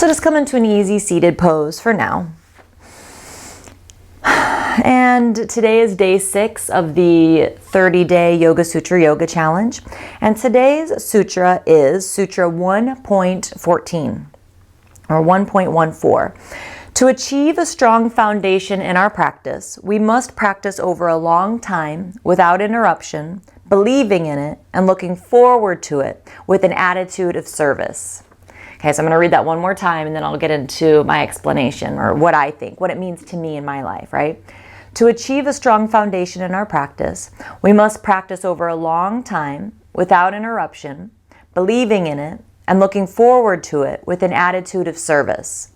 So just come into an easy seated pose for now. And today is day 6 of the 30-day Yoga Sutra Yoga Challenge. And today's sutra is Sutra 1.14 or 1.14. To achieve a strong foundation in our practice, we must practice over a long time without interruption, believing in it, and looking forward to it with an attitude of service. Okay, so I'm going to read that one more time and then I'll get into my explanation or what I think, what it means to me in my life, right? To achieve a strong foundation in our practice, we must practice over a long time without interruption, believing in it, and looking forward to it with an attitude of service.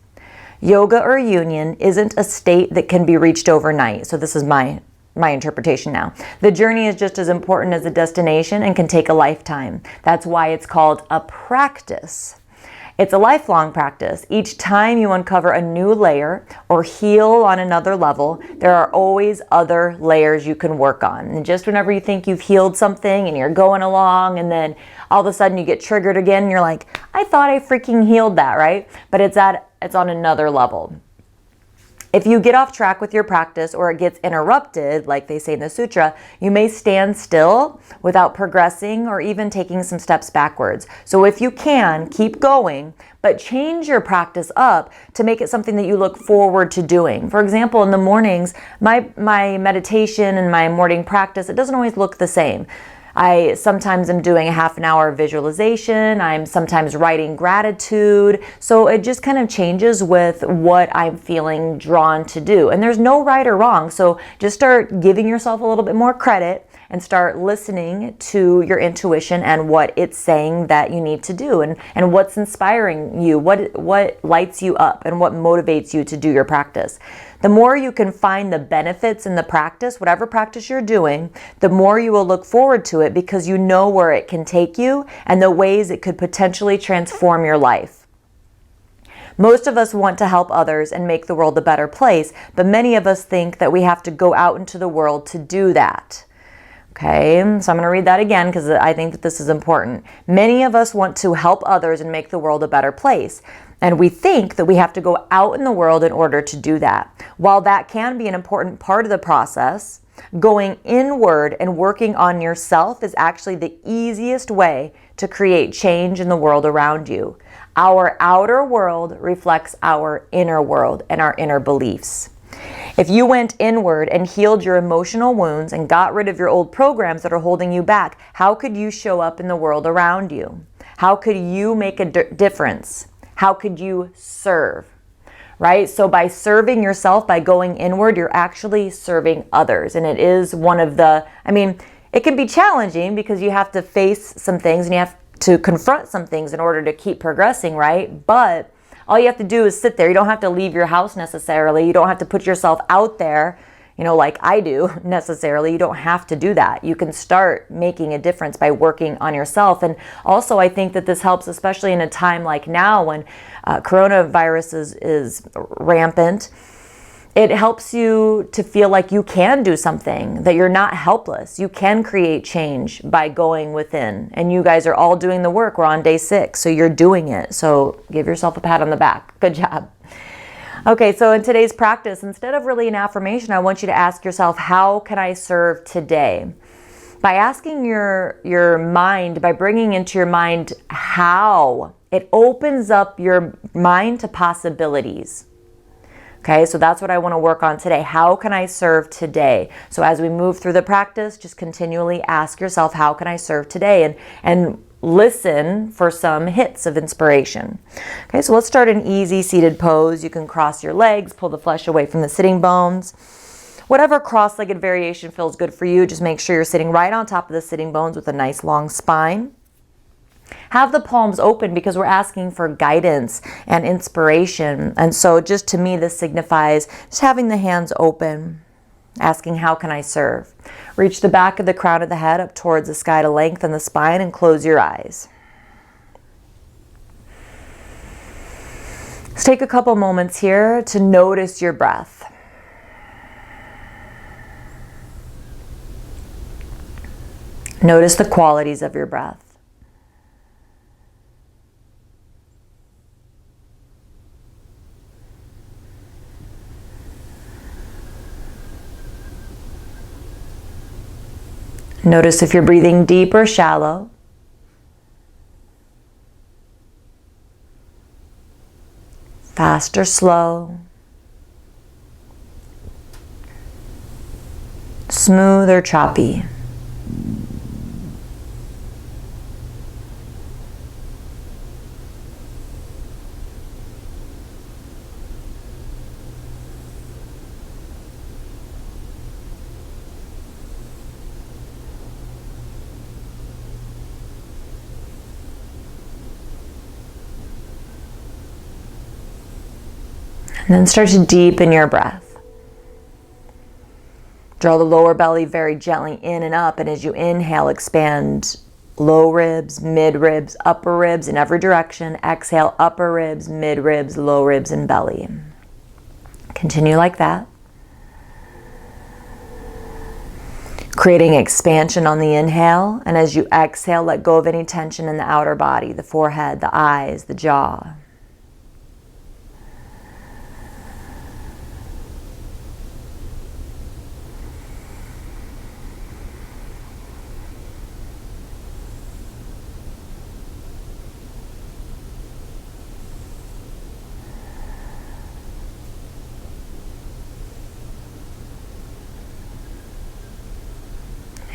Yoga or union isn't a state that can be reached overnight. So this is my interpretation now. The journey is just as important as the destination and can take a lifetime. That's why it's called a practice. It's a lifelong practice. Each time you uncover a new layer or heal on another level, there are always other layers you can work on. And just whenever you think you've healed something and you're going along and then all of a sudden you get triggered again and you're like, I thought I freaking healed that, right? But it's on another level. If you get off track with your practice or it gets interrupted, like they say in the sutra, you may stand still without progressing or even taking some steps backwards. So if you can, keep going, but change your practice up to make it something that you look forward to doing. For example, in the mornings, my meditation and my morning practice, it doesn't always look the same. I sometimes am doing a half an hour visualization. I'm sometimes writing gratitude. So it just kind of changes with what I'm feeling drawn to do. And there's no right or wrong. So just start giving yourself a little bit more credit and start listening to your intuition and what it's saying that you need to do and what's inspiring you, what lights you up and what motivates you to do your practice. The more you can find the benefits in the practice, whatever practice you're doing, the more you will look forward to it because you know where it can take you and the ways it could potentially transform your life. Most of us want to help others and make the world a better place, but many of us think that we have to go out into the world to do that. Okay, so I'm going to read that again because I think that this is important. Many of us want to help others and make the world a better place. And we think that we have to go out in the world in order to do that. While that can be an important part of the process, going inward and working on yourself is actually the easiest way to create change in the world around you. Our outer world reflects our inner world and our inner beliefs. If you went inward and healed your emotional wounds and got rid of your old programs that are holding you back, how could you show up in the world around you? How could you make a difference? How could you serve? Right? So by serving yourself, by going inward, you're actually serving others. And it is one of the, it can be challenging because you have to face some things and you have to confront some things in order to keep progressing, right? But all you have to do is sit there. You don't have to leave your house necessarily. You don't have to put yourself out there, like I do necessarily. You don't have to do that. You can start making a difference by working on yourself. And also I think that this helps, especially in a time like now when coronavirus is rampant. It helps you to feel like you can do something, that you're not helpless. You can create change by going within. And you guys are all doing the work. We're on day 6, so you're doing it. So give yourself a pat on the back. Good job. Okay, so in today's practice, instead of really an affirmation, I want you to ask yourself, how can I serve today? By asking your mind, by bringing into your mind how, it opens up your mind to possibilities. Okay, so that's what I want to work on today. How can I serve today? So as we move through the practice, just continually ask yourself, how can I serve today? And listen for some hits of inspiration. Okay, so let's start an easy seated pose. You can cross your legs, pull the flesh away from the sitting bones. Whatever cross-legged variation feels good for you, just make sure you're sitting right on top of the sitting bones with a nice long spine. Have the palms open because we're asking for guidance and inspiration. And so just to me, this signifies just having the hands open, asking, how can I serve? Reach the back of the crown of the head up towards the sky to lengthen the spine and close your eyes. Let's take a couple moments here to notice your breath. Notice the qualities of your breath. Notice if you're breathing deep or shallow. Fast or slow. Smooth or choppy. And then start to deepen your breath. Draw the lower belly very gently in and up, and as you inhale, expand low ribs, mid ribs, upper ribs in every direction. Exhale, upper ribs, mid ribs, low ribs, and belly. Continue like that. Creating expansion on the inhale, and as you exhale, let go of any tension in the outer body, the forehead, the eyes, the jaw.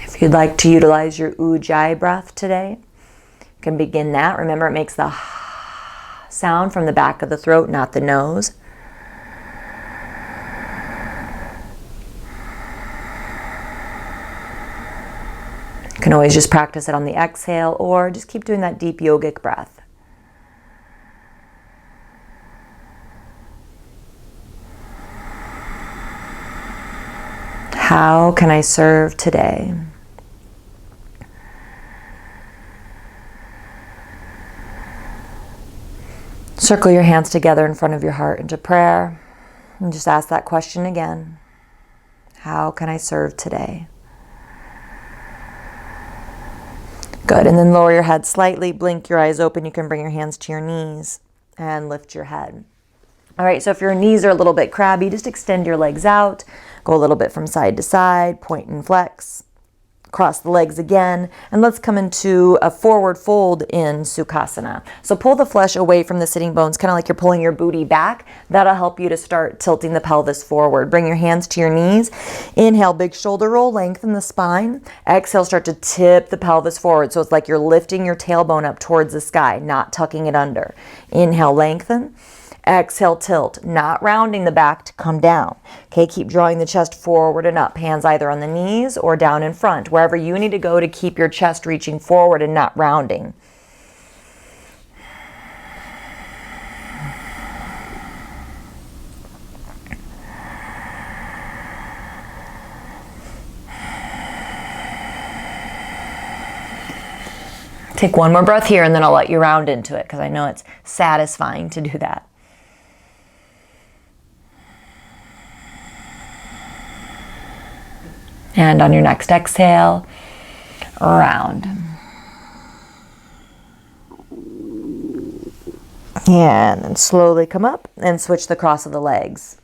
If you'd like to utilize your Ujjayi breath today, you can begin that. Remember, it makes the sound from the back of the throat, not the nose. You can always just practice it on the exhale, or just keep doing that deep yogic breath. How can I serve today? Circle your hands together in front of your heart into prayer and just ask that question again. How can I serve today? Good, and then lower your head slightly, blink your eyes open. You can bring your hands to your knees and lift your head. All right, so if your knees are a little bit crabby, just extend your legs out. Go a little bit from side to side, point and flex. Cross the legs again, and let's come into a forward fold in Sukhasana. So pull the flesh away from the sitting bones, kind of like you're pulling your booty back. That'll help you to start tilting the pelvis forward. Bring your hands to your knees. Inhale, big shoulder roll, lengthen the spine. Exhale, start to tip the pelvis forward. So it's like you're lifting your tailbone up towards the sky, not tucking it under. Inhale, lengthen. Exhale, tilt, not rounding the back to come down. Okay, keep drawing the chest forward and up. Hands either on the knees or down in front, wherever you need to go to keep your chest reaching forward and not rounding. Take one more breath here, and then I'll let you round into it because I know it's satisfying to do that. And on your next exhale, round. And then slowly come up and switch the cross of the legs.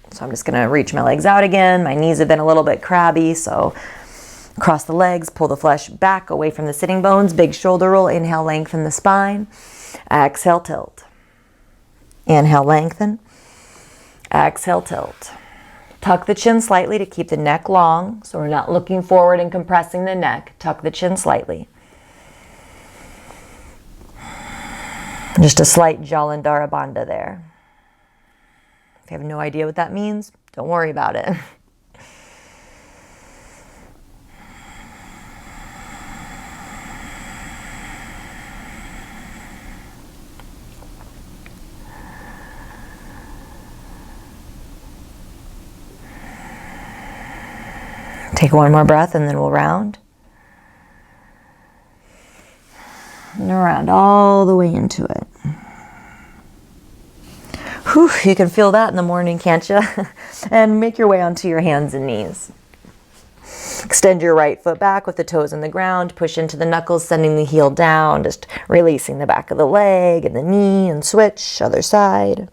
So I'm just going to reach my legs out again. My knees have been a little bit crabby, so cross the legs, pull the flesh back away from the sitting bones, big shoulder roll, inhale, lengthen the spine. Exhale, tilt. Inhale, lengthen. Exhale, tilt. Tuck the chin slightly to keep the neck long, so we're not looking forward and compressing the neck. Tuck the chin slightly. Just a slight Jalandhara Bandha there. If you have no idea what that means, don't worry about it. Take one more breath and then we'll round. And around all the way into it. Whew, you can feel that in the morning, can't you? And make your way onto your hands and knees. Extend your right foot back with the toes on the ground. Push into the knuckles, sending the heel down. Just releasing the back of the leg and the knee, and switch, other side.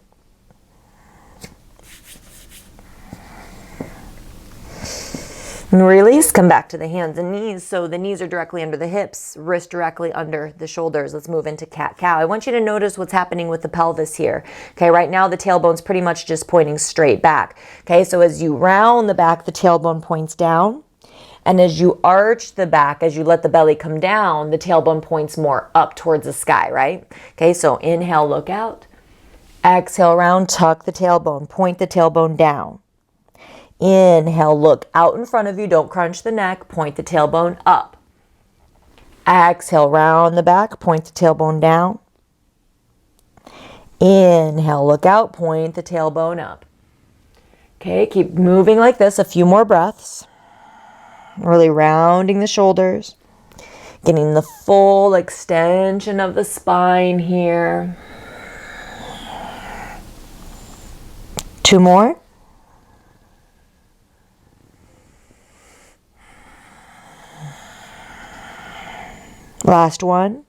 And release, come back to the hands and knees. So the knees are directly under the hips, wrist directly under the shoulders. Let's move into cat-cow. I want you to notice what's happening with the pelvis here. Okay, right now the tailbone's pretty much just pointing straight back. Okay, so as you round the back, the tailbone points down. And as you arch the back, as you let the belly come down, the tailbone points more up towards the sky, right? Okay, so inhale, look out. Exhale, round, tuck the tailbone, point the tailbone down. Inhale, look out in front of you, don't crunch the neck, point the tailbone up. Exhale, round the back, point the tailbone down. Inhale, look out, point the tailbone up. Okay, keep moving like this, a few more breaths. Really rounding the shoulders, getting the full extension of the spine here. 2 more. Last one.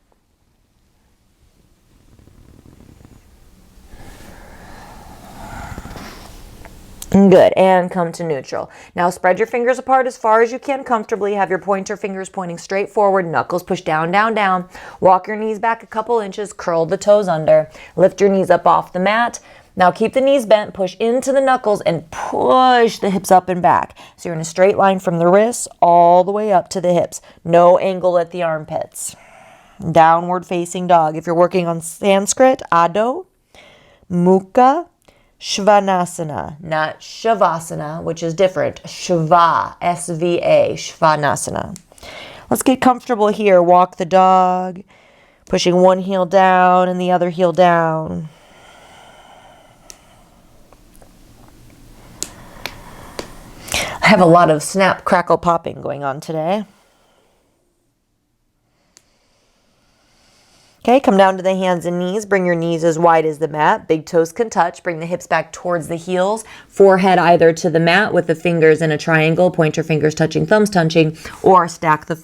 Good, and come to neutral. Now spread your fingers apart as far as you can comfortably. Have your pointer fingers pointing straight forward, knuckles push down, down, down. Walk your knees back a couple inches, curl the toes under. Lift your knees up off the mat. Now keep the knees bent, push into the knuckles and push the hips up and back. So you're in a straight line from the wrists all the way up to the hips. No angle at the armpits. Downward facing dog. If you're working on Sanskrit, Adho, Mukha, Svanasana, not Shavasana, which is different. Shva, S-V-A, Svanasana. Let's get comfortable here. Walk the dog, pushing one heel down and the other heel down. I have a lot of snap, crackle, popping going on today. Okay, come down to the hands and knees. Bring your knees as wide as the mat. Big toes can touch. Bring the hips back towards the heels. Forehead either to the mat with the fingers in a triangle. Pointer fingers touching, thumbs touching. Or stack the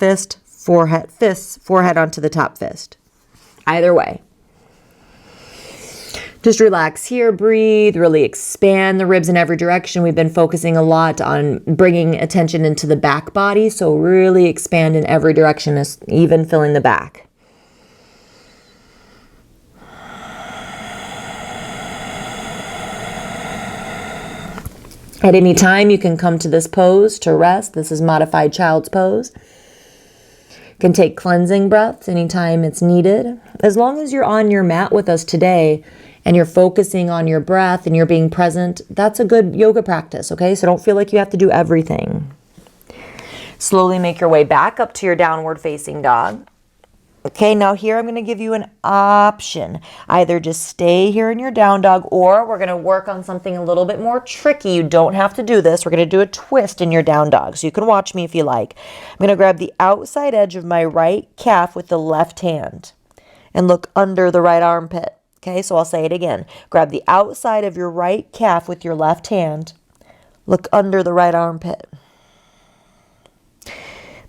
forehead onto the top fist. Either way. Just relax here, breathe, really expand the ribs in every direction. We've been focusing a lot on bringing attention into the back body. So really expand in every direction, even filling the back. At any time, you can come to this pose to rest. This is modified child's pose. You can take cleansing breaths anytime it's needed. As long as you're on your mat with us today and you're focusing on your breath and you're being present, that's a good yoga practice, okay? So don't feel like you have to do everything. Slowly make your way back up to your downward facing dog. Okay, now here I'm going to give you an option. Either just stay here in your down dog, or we're going to work on something a little bit more tricky. You don't have to do this. We're going to do a twist in your down dog. So you can watch me if you like. I'm going to grab the outside edge of my right calf with the left hand and look under the right armpit. Okay, so I'll say it again. Grab the outside of your right calf with your left hand. Look under the right armpit.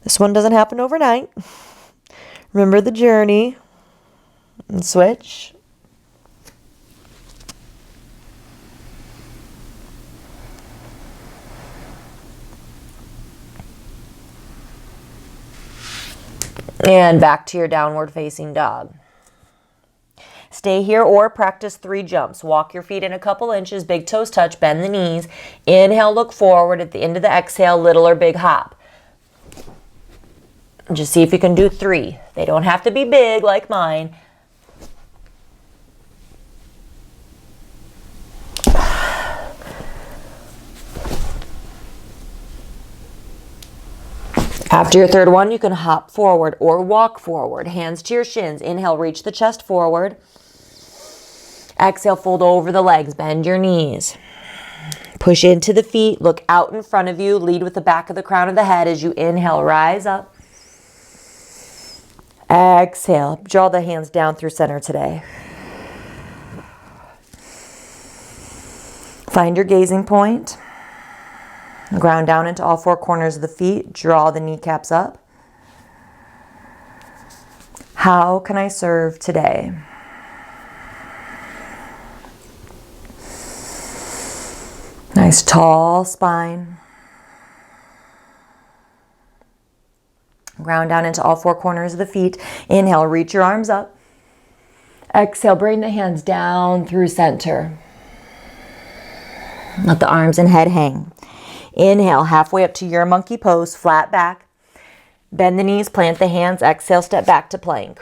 This one doesn't happen overnight. Remember the journey, and switch. And back to your downward facing dog. Stay here or practice 3 jumps. Walk your feet in a couple inches, big toes touch, bend the knees. Inhale, look forward. At the end of the exhale, little or big hop. Just see if you can do 3. They don't have to be big like mine. After your third one, you can hop forward or walk forward. Hands to your shins. Inhale, reach the chest forward. Exhale, fold over the legs. Bend your knees. Push into the feet. Look out in front of you. Lead with the back of the crown of the head as you inhale. Rise up. Exhale. Draw the hands down through center today. Find your gazing point. Ground down into all 4 corners of the feet. Draw the kneecaps up. How can I serve today? Nice tall spine. Ground down into all four corners of the feet. Inhale, reach your arms up. Exhale, bring the hands down through center. Let the arms and head hang. Inhale, halfway up to your monkey pose, flat back. Bend the knees, plant the hands. Exhale, step back to plank.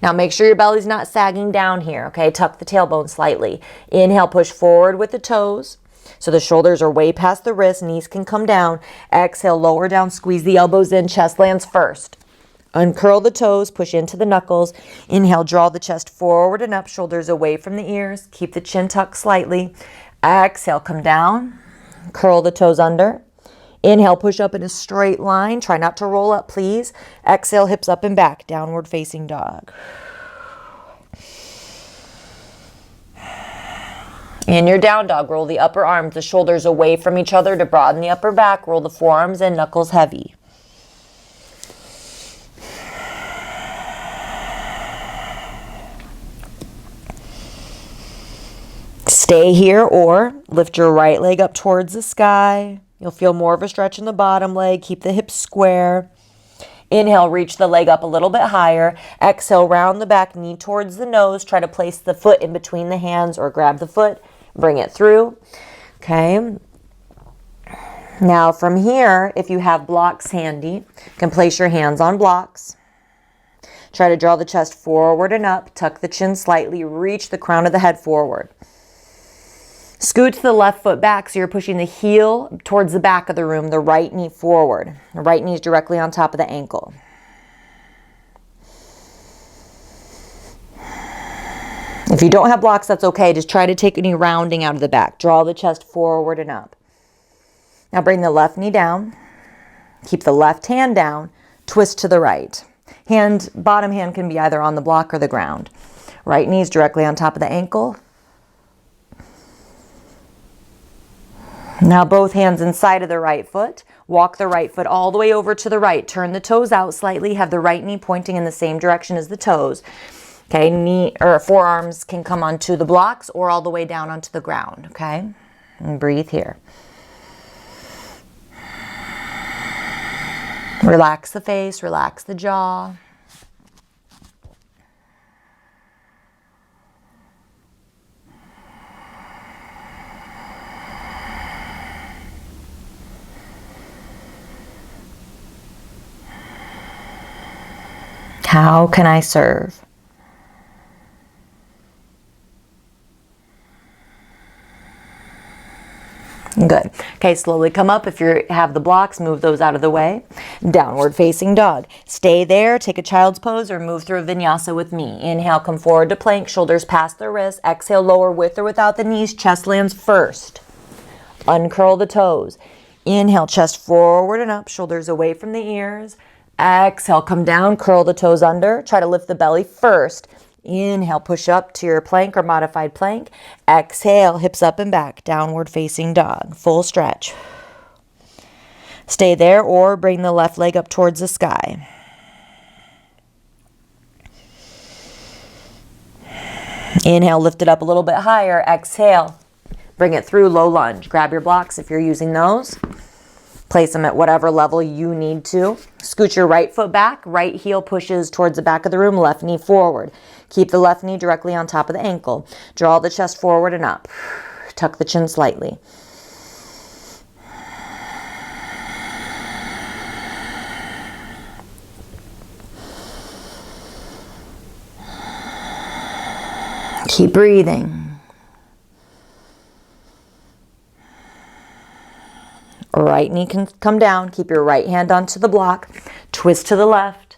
Now make sure your belly's not sagging down here, okay? Tuck the tailbone slightly. Inhale, push forward with the toes. So the shoulders are way past the wrists, knees can come down. Exhale, lower down, squeeze the elbows in, chest lands first. Uncurl the toes, push into the knuckles. Inhale, draw the chest forward and up, shoulders away from the ears. Keep the chin tucked slightly. Exhale, come down. Curl the toes under. Inhale, push up in a straight line. Try not to roll up, please. Exhale, hips up and back, downward facing dog. In your down dog, roll the upper arms, the shoulders away from each other to broaden the upper back. Roll the forearms in, knuckles heavy. Stay here or lift your right leg up towards the sky. You'll feel more of a stretch in the bottom leg. Keep the hips square. Inhale, reach the leg up a little bit higher. Exhale, round the back, knee towards the nose. Try to place the foot in between the hands or grab the foot. Bring it through. Okay. Now from here, if you have blocks handy, you can place your hands on blocks. Try to draw the chest forward and up. Tuck the chin slightly. Reach the crown of the head forward. Scoot the left foot back so you're pushing the heel towards the back of the room, the right knee forward. The right knee is directly on top of the ankle. If you don't have blocks, that's okay. Just try to take any rounding out of the back. Draw the chest forward and up. Now bring the left knee down. Keep the left hand down. Twist to the right. Bottom hand can be either on the block or the ground. Right knee is directly on top of the ankle. Now both hands inside of the right foot. Walk the right foot all the way over to the right. Turn the toes out slightly. Have the right knee pointing in the same direction as the toes. Okay, knee or forearms can come onto the blocks or all the way down onto the ground. Okay, and breathe here. Relax the face, relax the jaw. How can I serve? Good. Okay, slowly come up. If you have the blocks, move those out of the way. Downward facing dog. Stay there. Take a child's pose or move through a vinyasa with me. Inhale, come forward to plank. Shoulders past the wrists. Exhale, lower with or without the knees. Chest lands first. Uncurl the toes. Inhale, chest forward and up. Shoulders away from the ears. Exhale, come down, curl the toes under. Try to lift the belly first. Inhale, push up to your plank or modified plank. Exhale, hips up and back, downward facing dog. Full stretch. Stay there or bring the left leg up towards the sky. Inhale, lift it up a little bit higher. Exhale, bring it through, low lunge. Grab your blocks if you're using those. Place them at whatever level you need to. Scoot your right foot back. Right heel pushes towards the back of the room. Left knee forward. Keep the left knee directly on top of the ankle. Draw the chest forward and up. Tuck the chin slightly. Keep breathing. Right knee can come down. Keep your right hand onto the block. Twist to the left.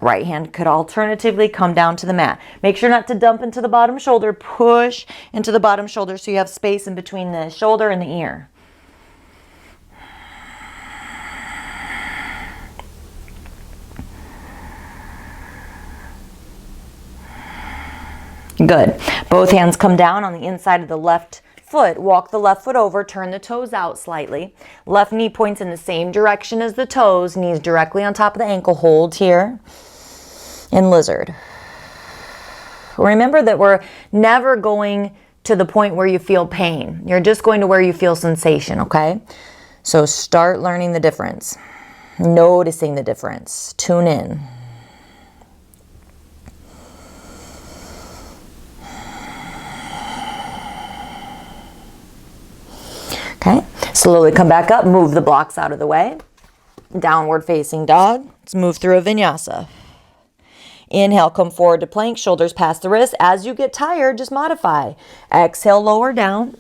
Right hand could alternatively come down to the mat. Make sure not to dump into the bottom shoulder. Push into the bottom shoulder so you have space in between the shoulder and the ear. Good. Both hands come down on the inside of the left foot. Walk the left foot over, turn the toes out slightly. Left knee points in the same direction as the toes, knees directly on top of the ankle. Hold here in lizard. Remember that we're never going to the point where you feel pain. You're just going to where you feel sensation, okay? So start learning the difference. Noticing the difference. Tune in. Okay, slowly come back up, move the blocks out of the way. Downward facing dog. Let's move through a vinyasa. Inhale, come forward to plank, shoulders past the wrist. As you get tired, just modify. Exhale, lower down,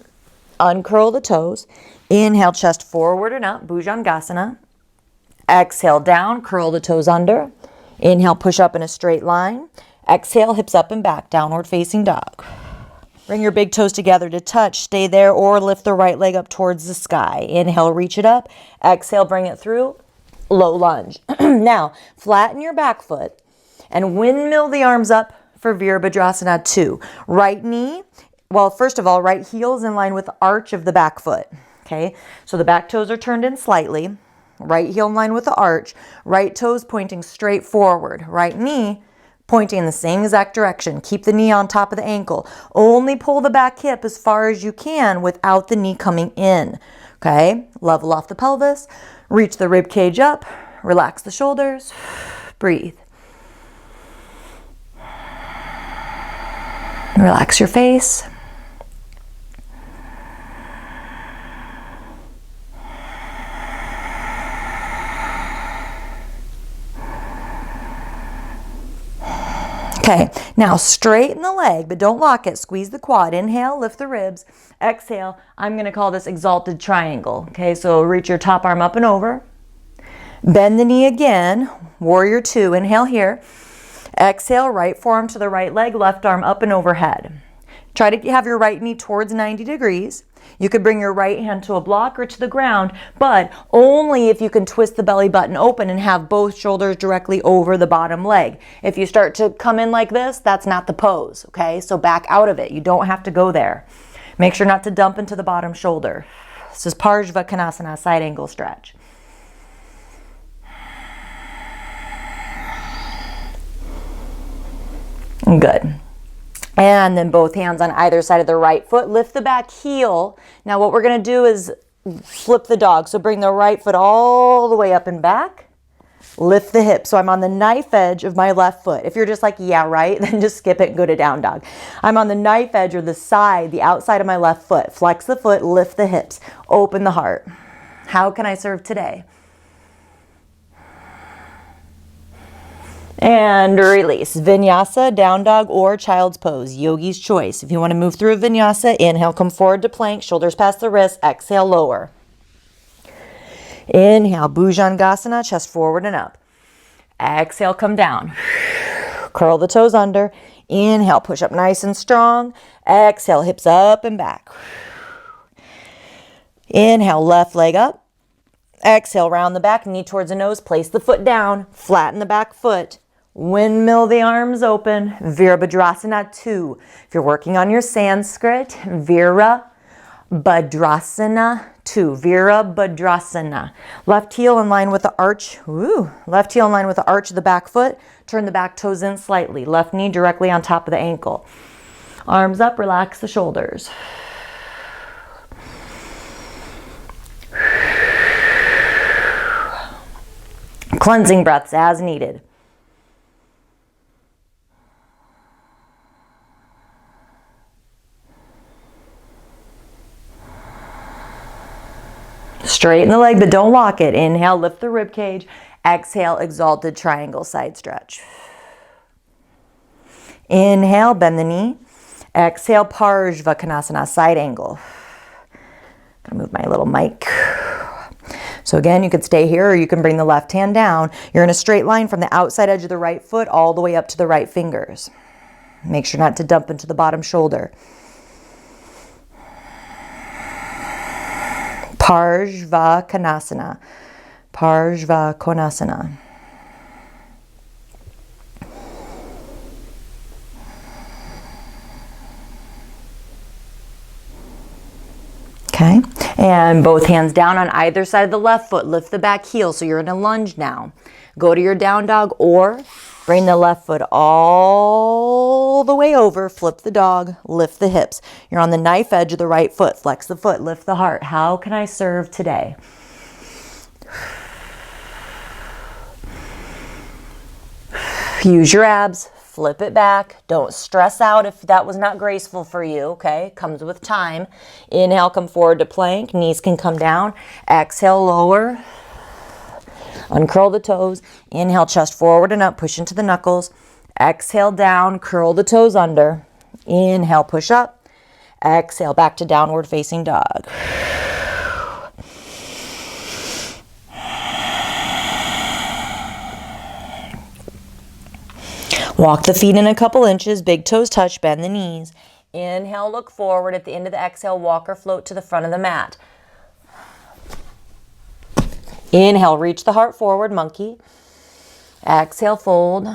uncurl the toes. Inhale, chest forward and up, Bhujangasana. Exhale, down, curl the toes under. Inhale, push up in a straight line. Exhale, hips up and back, downward facing dog. Bring your big toes together to touch. Stay there or lift the right leg up towards the sky. Inhale, reach it up. Exhale, bring it through. Low lunge. Now, flatten your back foot and windmill the arms up for Virabhadrasana Ii. Right knee, well, first of all, right heel is in line with the arch of the back foot. Okay, so the back toes are turned in slightly. Right heel in line with the arch. Right toes pointing straight forward. Right knee pointing in the same exact direction. Keep the knee on top of the ankle. Only pull the back hip as far as you can without the knee coming in. Okay, level off the pelvis. Reach the rib cage up. Relax the shoulders. Breathe. Relax your face. Okay, now straighten the leg, but don't lock it. Squeeze the quad. Inhale, lift the ribs. Exhale, I'm going to call this Exalted Triangle. Okay, so reach your top arm up and over. Bend the knee again. Warrior Two. Inhale here. Exhale, right forearm to the right leg, left arm up and overhead. Try to have your right knee towards 90 degrees. You could bring your right hand to a block or to the ground, but only if you can twist the belly button open and have both shoulders directly over the bottom leg. If you start to come in like this, that's not the pose, okay? So back out of it. You don't have to go there. Make sure not to dump into the bottom shoulder. This is Parsvakonasana, side angle stretch. Good. And then both hands on either side of the right foot. Lift the back heel. Now what we're going to do is flip the dog. So bring the right foot all the way up and back. Lift the hip. So I'm on the knife edge of my left foot. If you're just like, yeah, right, then just skip it and go to down dog. I'm on the knife edge or the side, the outside of my left foot. Flex the foot, lift the hips, open the heart. How can I serve today? And release. Vinyasa, down dog, or child's pose. Yogi's choice. If you want to move through a vinyasa, inhale, come forward to plank, shoulders past the wrist, exhale, lower. Inhale, Bhujangasana, chest forward and up. Exhale, come down. Curl the toes under. Inhale, push up nice and strong. Exhale, hips up and back. Inhale, left leg up. Exhale, round the back, knee towards the nose. Place the foot down. Flatten the back foot. Windmill the arms open. Virabhadrasana Ii. If you're working on your Sanskrit, Virabhadrasana Ii. Virabhadrasana. Left heel in line with the arch. Left heel in line with the arch of the back foot. Turn the back toes in slightly. Left knee directly on top of the ankle. Arms up, relax the shoulders. Cleansing breaths as needed. Straighten the leg, but don't lock it. Inhale, lift the rib cage. Exhale, Exalted Triangle side stretch. Inhale, bend the knee. Exhale, Parsvakonasana, side angle. Gonna move my little mic. So again, you could stay here or you can bring the left hand down. You're in a straight line from the outside edge of the right foot all the way up to the right fingers. Make sure not to dump into the bottom shoulder. Parsvakonasana. Parsvakonasana. Okay, and both hands down on either side of the left foot. Lift the back heel so you're in a lunge now. Go to your down dog or bring the left foot all the way over. Flip the dog, lift the hips. You're on the knife edge of the right foot. Flex the foot, lift the heart. How can I serve today? Use your abs, flip it back. Don't stress out if that was not graceful for you, okay? Comes with time. Inhale, come forward to plank. Knees can come down. Exhale, lower. Uncurl the toes. Inhale, chest forward and up. Push into the knuckles. Exhale, down. Curl the toes under. Inhale, push up. Exhale, back to downward facing dog. Walk the feet in a couple inches, big toes touch, bend the knees. Inhale, look forward. At the end of the exhale, walk or float to the front of the mat. Inhale, reach the heart forward, monkey. Exhale, fold.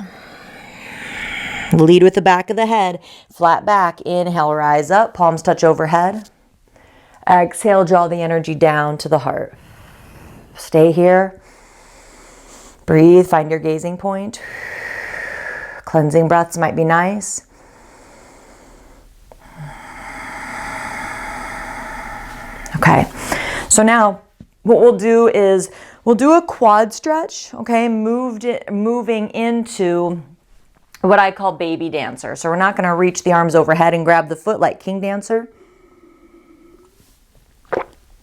Lead with the back of the head, flat back. Inhale, rise up, palms touch overhead. Exhale, draw the energy down to the heart. Stay here. Breathe, find your gazing point. Cleansing breaths might be nice. Okay, so now what we'll do is we'll do a quad stretch, okay, moving into what I call baby dancer. So we're not going to reach the arms overhead and grab the foot like king dancer.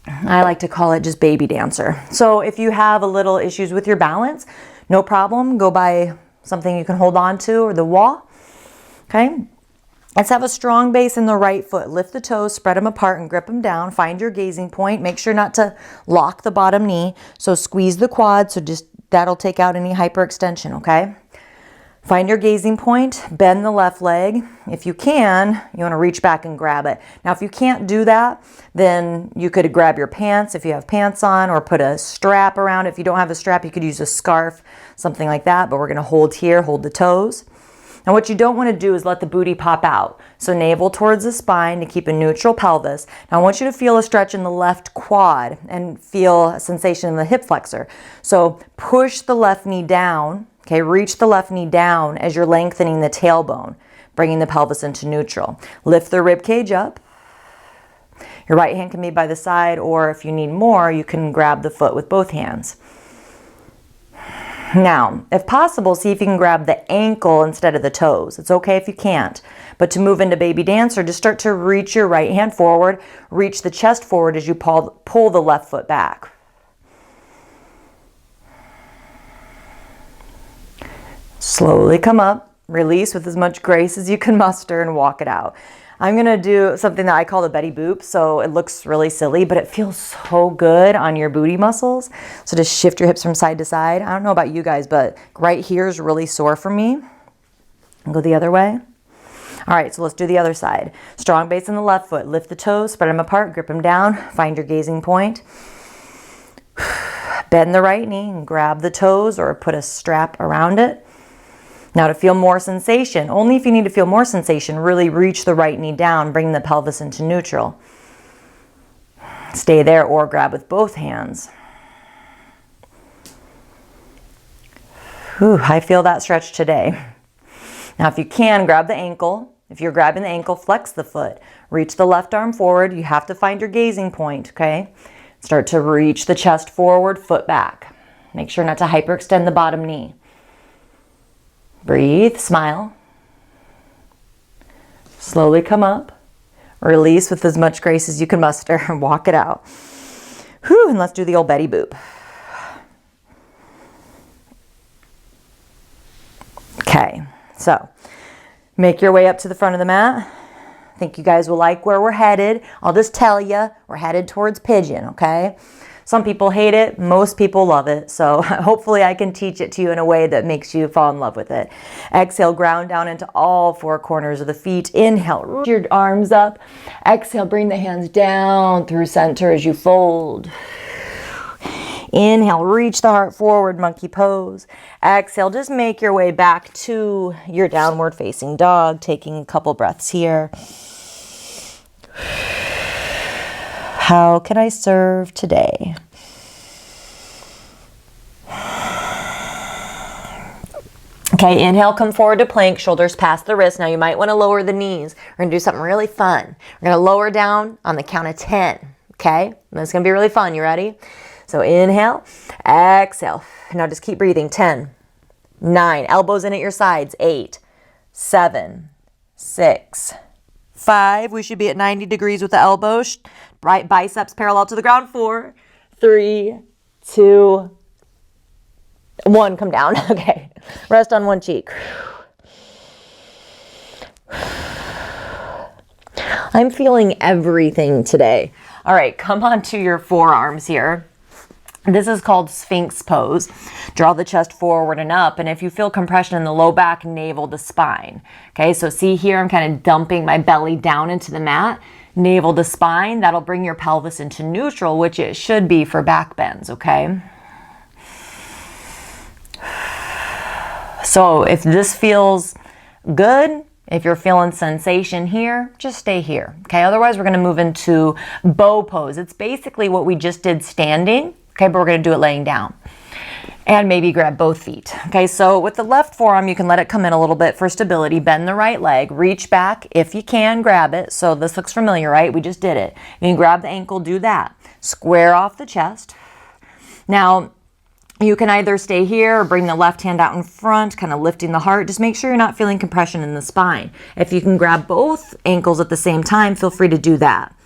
I like to call it just baby dancer. So if you have a little issues with your balance, no problem. Go by something you can hold on to or the wall. Okay. Let's have a strong base in the right foot. Lift the toes, spread them apart and grip them down. Find your gazing point. Make sure not to lock the bottom knee. So squeeze the quad. So just that'll take out any hyperextension. Okay. Find your gazing point, bend the left leg. If you can, you want to reach back and grab it. Now, if you can't do that, then you could grab your pants if you have pants on, or put a strap around. If you don't have a strap, you could use a scarf, something like that. But we're going to hold here, hold the toes. And what you don't want to do is let the booty pop out. So navel towards the spine to keep a neutral pelvis. Now I want you to feel a stretch in the left quad and feel a sensation in the hip flexor. So push the left knee down. Okay, reach the left knee down as you're lengthening the tailbone, bringing the pelvis into neutral. Lift the rib cage up. Your right hand can be by the side, or if you need more, you can grab the foot with both hands. Now, if possible, see if you can grab the ankle instead of the toes. It's okay if you can't. But to move into baby dancer, just start to reach your right hand forward, reach the chest forward as you pull the left foot back. Slowly come up, release with as much grace as you can muster and walk it out. I'm going to do something that I call the Betty Boop. So it looks really silly, but it feels so good on your booty muscles. So just shift your hips from side to side. I don't know about you guys, but right here is really sore for me. I'll go the other way. All right, so let's do the other side. Strong base in the left foot. Lift the toes, spread them apart, grip them down. Find your gazing point. Bend the right knee and grab the toes or put a strap around it. Now to feel more sensation, only if you need to feel more sensation, really reach the right knee down, bring the pelvis into neutral. Stay there or grab with both hands. Whew, I feel that stretch today. Now if you can, grab the ankle. If you're grabbing the ankle, flex the foot. Reach the left arm forward. You have to find your gazing point, okay? Start to reach the chest forward, foot back. Make sure not to hyperextend the bottom knee. Breathe, smile. Slowly come up. Release with as much grace as you can muster and walk it out. Whew, and let's do the old Betty Boop. Okay, so make your way up to the front of the mat. I think you guys will like where we're headed. I'll just tell you, we're headed towards Pigeon, okay? Some people hate it, most people love it. So hopefully I can teach it to you in a way that makes you fall in love with it. Exhale, ground down into all four corners of the feet. Inhale, reach your arms up. Exhale, bring the hands down through center as you fold. Inhale, reach the heart forward, monkey pose. Exhale, just make your way back to your downward facing dog, taking a couple breaths here. How can I serve today? Okay, inhale, come forward to plank, shoulders past the wrist. Now you might want to lower the knees. We're going to do something really fun. We're going to lower down on the count of 10, okay? And it's going to be really fun. You ready? So inhale, exhale. Now just keep breathing. 10, 9. Elbows in at your sides. 8, 7, 6, 5. We should be at 90 degrees with the elbows. Right biceps parallel to the ground. 4, 3, 2, 1. Come down. Okay. Rest on one cheek. I'm feeling everything today. All right, come onto your forearms here. This is called Sphinx Pose. Draw the chest forward and up, and if you feel compression in the low back, navel to spine. Okay, so see here, I'm kind of dumping my belly down into the mat. Navel to spine, that'll bring your pelvis into neutral, which it should be for back bends, okay? So if this feels good, if you're feeling sensation here, just stay here, okay? Otherwise, we're gonna move into bow pose. It's basically what we just did standing, okay, but we're gonna do it laying down. And maybe grab both feet, okay? So with the left forearm, you can let it come in a little bit for stability, bend the right leg, reach back. If you can, grab it. So this looks familiar, right? We just did it. You can grab the ankle, do that. Square off the chest. Now, you can either stay here or bring the left hand out in front, kind of lifting the heart. Just make sure you're not feeling compression in the spine. If you can grab both ankles at the same time, feel free to do that.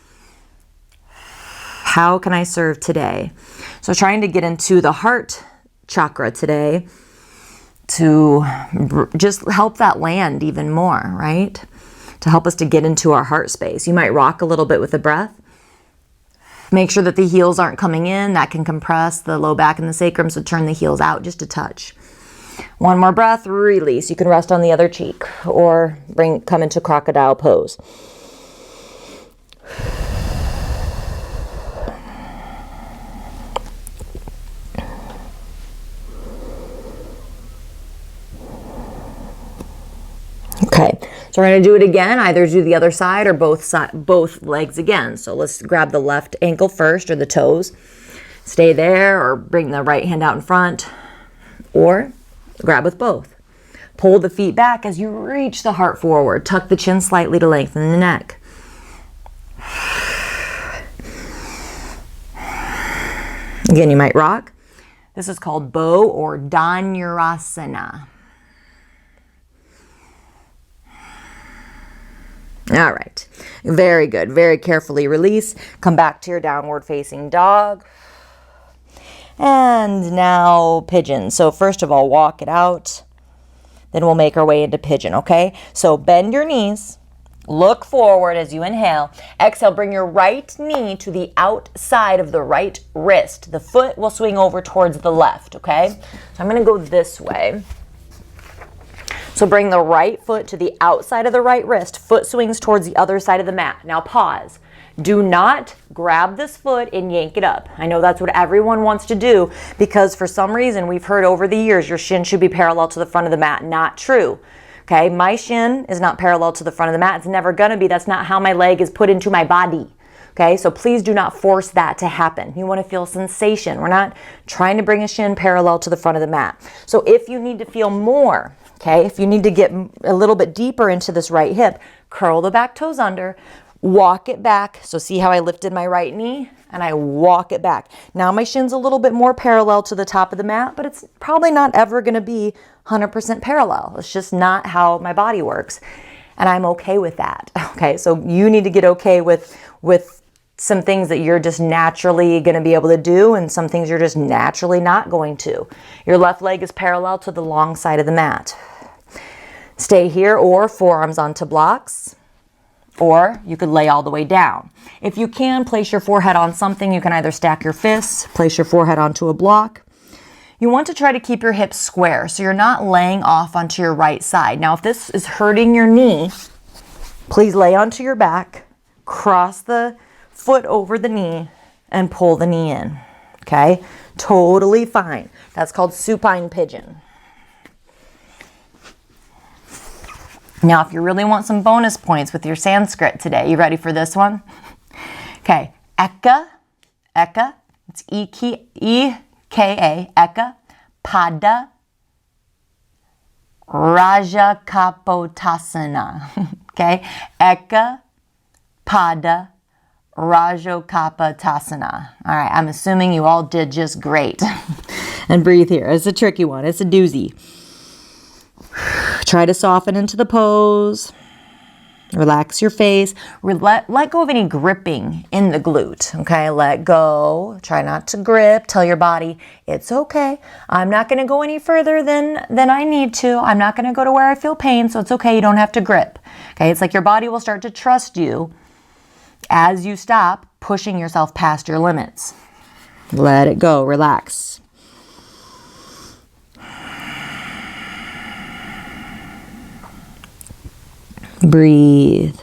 How can I serve today? So trying to get into the heart chakra today to just help that land even more, right? To help us to get into our heart space. You might rock a little bit with the breath. Make sure that the heels aren't coming in. That can compress the low back and the sacrum, so turn the heels out just a touch. One more breath, release. You can rest on the other cheek or come into crocodile pose. Okay, so we're going to do it again. Either do the other side or both legs again. So let's grab the left ankle first, or the toes. Stay there, or bring the right hand out in front, or grab with both. Pull the feet back as you reach the heart forward. Tuck the chin slightly to lengthen the neck. Again, you might rock. This is called bow or Dhanurasana. All right, very good. Very carefully release. Come back to your downward facing dog. And now pigeon. So first of all, walk it out. Then we'll make our way into pigeon, okay? So bend your knees. Look forward as you inhale. Exhale, bring your right knee to the outside of the right wrist. The foot will swing over towards the left, okay? So I'm gonna go this way. So bring the right foot to the outside of the right wrist. Foot swings towards the other side of the mat. Now pause. Do not grab this foot and yank it up. I know that's what everyone wants to do because for some reason we've heard over the years your shin should be parallel to the front of the mat. Not true. Okay, my shin is not parallel to the front of the mat. It's never gonna be. That's not how my leg is put into my body. Okay, so please do not force that to happen. You wanna feel sensation. We're not trying to bring a shin parallel to the front of the mat. So if you need to feel more, okay, if you need to get a little bit deeper into this right hip, curl the back toes under, walk it back. So see how I lifted my right knee and I walk it back. Now my shin's a little bit more parallel to the top of the mat, but it's probably not ever gonna be 100% parallel. It's just not how my body works. And I'm okay with that, okay? So you need to get okay with some things that you're just naturally gonna be able to do and some things you're just naturally not going to. Your left leg is parallel to the long side of the mat. Stay here or forearms onto blocks, or you could lay all the way down. If you can, place your forehead on something. You can either stack your fists, place your forehead onto a block. You want to try to keep your hips square so you're not laying off onto your right side. Now, if this is hurting your knee, please lay onto your back, cross the foot over the knee, and pull the knee in, okay? Totally fine. That's called supine pigeon. Now, if you really want some bonus points with your Sanskrit today, you ready for this one? Okay, Eka, it's E-K-A, Eka, Pada, Rajakapotasana, okay? Eka, Pada, Rajakapotasana. All right, I'm assuming you all did just great. And breathe here. It's a tricky one. It's a doozy. Try to soften into the pose. Relax your face. Let go of any gripping in the glute, okay? Let go. Try not to grip. Tell your body, it's okay. I'm not going to go any further than I need to. I'm not going to go to where I feel pain, so it's okay. You don't have to grip, okay? It's like your body will start to trust you as you stop pushing yourself past your limits. Let it go. Relax. Breathe.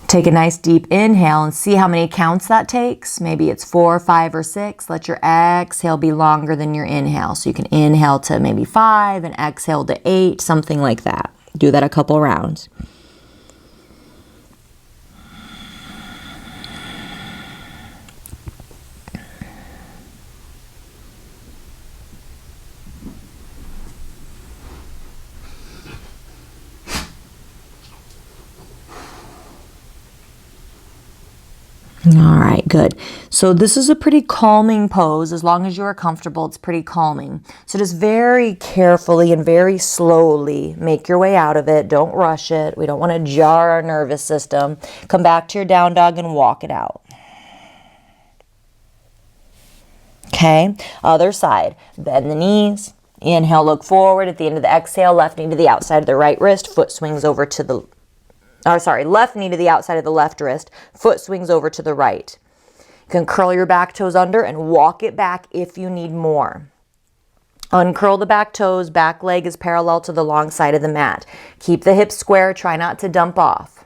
Take a nice deep inhale and see how many counts that takes. Maybe it's 4, 5, or 6. Let your exhale be longer than your inhale. So you can inhale to maybe 5 and exhale to 8, something like that. Do that a couple rounds. All right, good. So this is a pretty calming pose. As long as you are comfortable, it's pretty calming. So just very carefully and very slowly make your way out of it. Don't rush it. We don't want to jar our nervous system. Come back to your down dog and walk it out. Okay, other side. Bend the knees. Inhale, look forward. At the end of the exhale, left knee to the outside of the right wrist. Foot swings over to the left knee to the outside of the left wrist. Foot swings over to the right. You can curl your back toes under and walk it back if you need more. Uncurl the back toes. Back leg is parallel to the long side of the mat. Keep the hips square. Try not to dump off.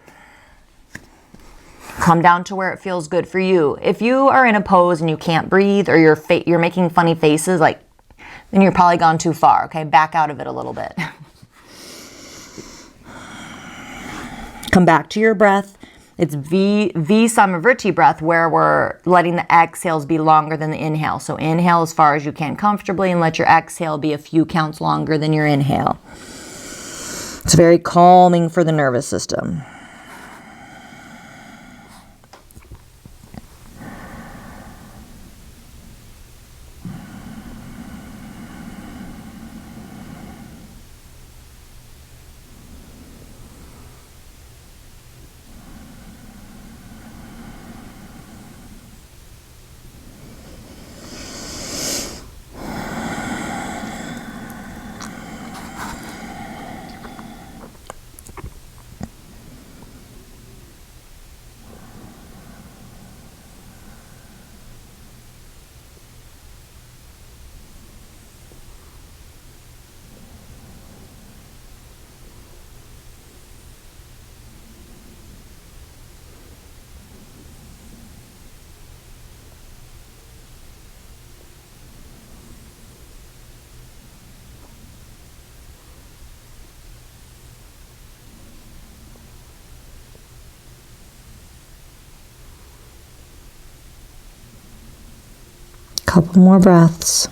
Come down to where it feels good for you. If you are in a pose and you can't breathe or you're making funny faces, then you're probably gone too far. Okay, back out of it a little bit. Come back to your breath. It's Samavritti breath, where we're letting the exhales be longer than the inhale. So inhale as far as you can comfortably and let your exhale be a few counts longer than your inhale. It's very calming for the nervous system. Couple more breaths.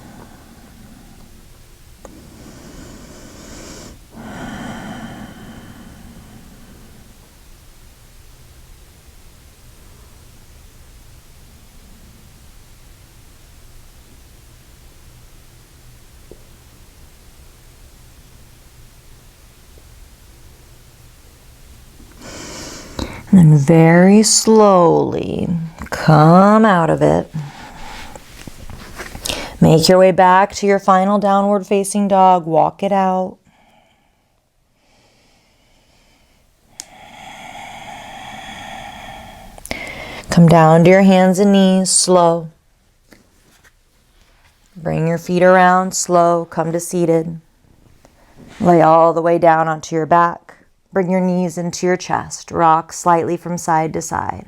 And then very slowly come out of it. Make your way back to your final downward facing dog. Walk it out. Come down to your hands and knees, slow. Bring your feet around, slow. Come to seated. Lay all the way down onto your back. Bring your knees into your chest. Rock slightly from side to side.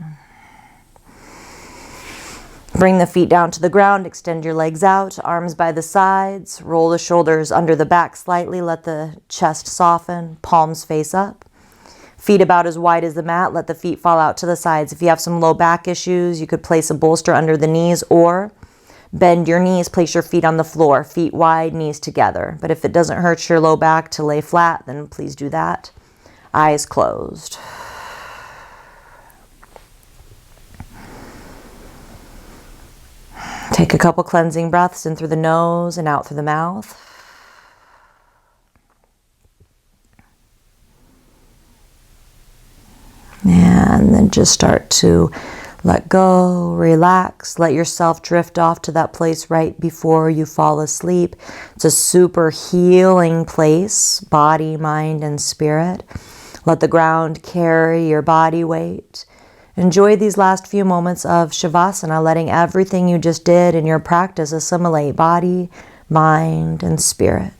Bring the feet down to the ground, extend your legs out, arms by the sides, roll the shoulders under the back slightly, let the chest soften, palms face up. Feet about as wide as the mat, let the feet fall out to the sides. If you have some low back issues, you could place a bolster under the knees or bend your knees, place your feet on the floor, feet wide, knees together. But if it doesn't hurt your low back to lay flat, then please do that. Eyes closed. Take a couple cleansing breaths in through the nose and out through the mouth. And then just start to let go, relax, let yourself drift off to that place right before you fall asleep. It's a super healing place, body, mind, and spirit. Let the ground carry your body weight. Enjoy these last few moments of Shavasana, letting everything you just did in your practice assimilate body, mind, and spirit.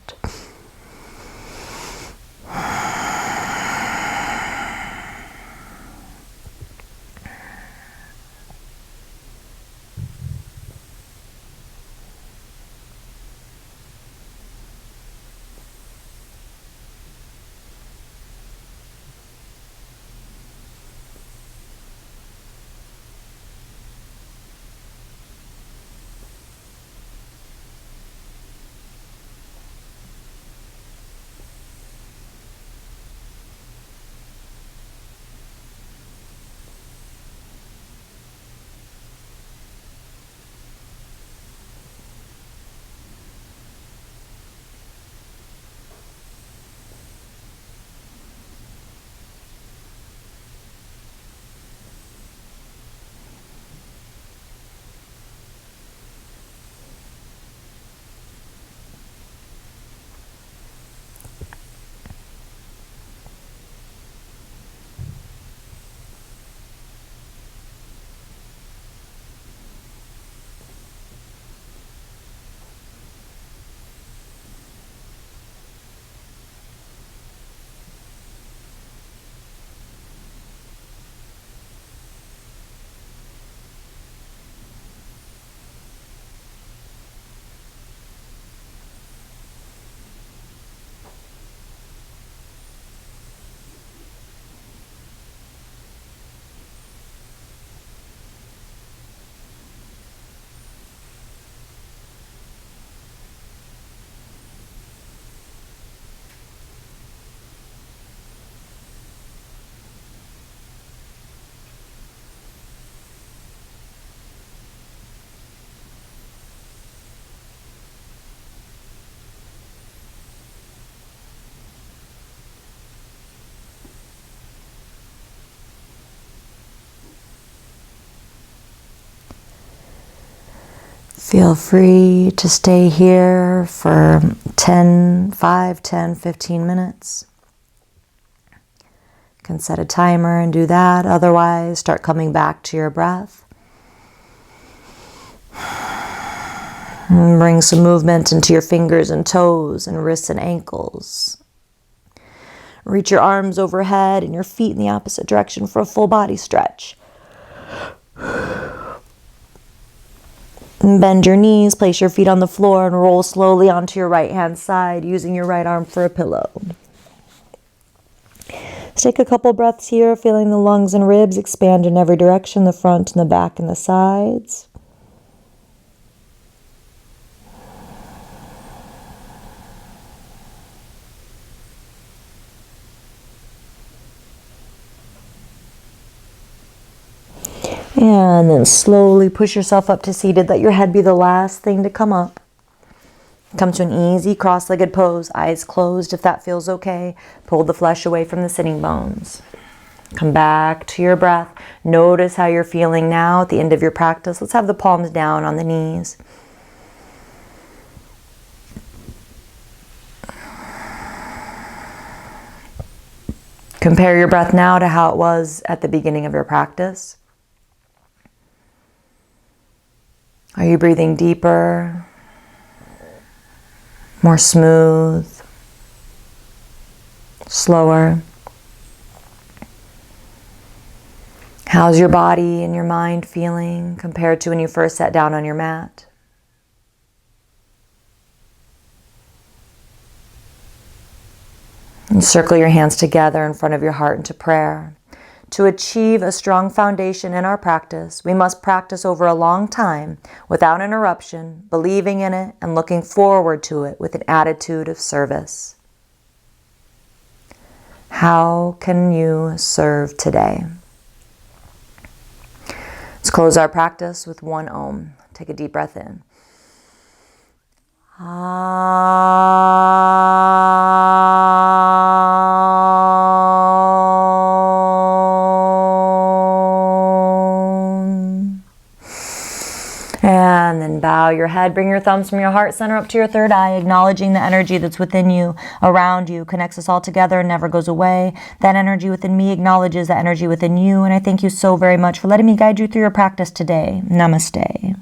Feel free to stay here for 5, 10, 15 minutes. You can set a timer and do that. Otherwise, start coming back to your breath. And bring some movement into your fingers and toes and wrists and ankles. Reach your arms overhead and your feet in the opposite direction for a full body stretch. And bend your knees, place your feet on the floor, and roll slowly onto your right hand side, using your right arm for a pillow. Let's take a couple breaths here, feeling the lungs and ribs expand in every direction, the front and the back and the sides. And then slowly push yourself up to seated. Let your head be the last thing to come up. Come to an easy cross-legged pose, eyes closed if that feels okay. Pull the flesh away from the sitting bones. Come back to your breath. Notice how you're feeling now at the end of your practice. Let's have the palms down on the knees. Compare your breath now to how it was at the beginning of your practice. Are you breathing deeper, more smooth, slower? How's your body and your mind feeling compared to when you first sat down on your mat? And circle your hands together in front of your heart into prayer. To achieve a strong foundation in our practice, we must practice over a long time without interruption, believing in it and looking forward to it with an attitude of service. How can you serve today? Let's close our practice with one Om. Take a deep breath in. And then bow your head, bring your thumbs from your heart center up to your third eye, acknowledging the energy that's within you, around you, connects us all together and never goes away. That energy within me acknowledges that energy within you, and I thank you so very much for letting me guide you through your practice today. Namaste.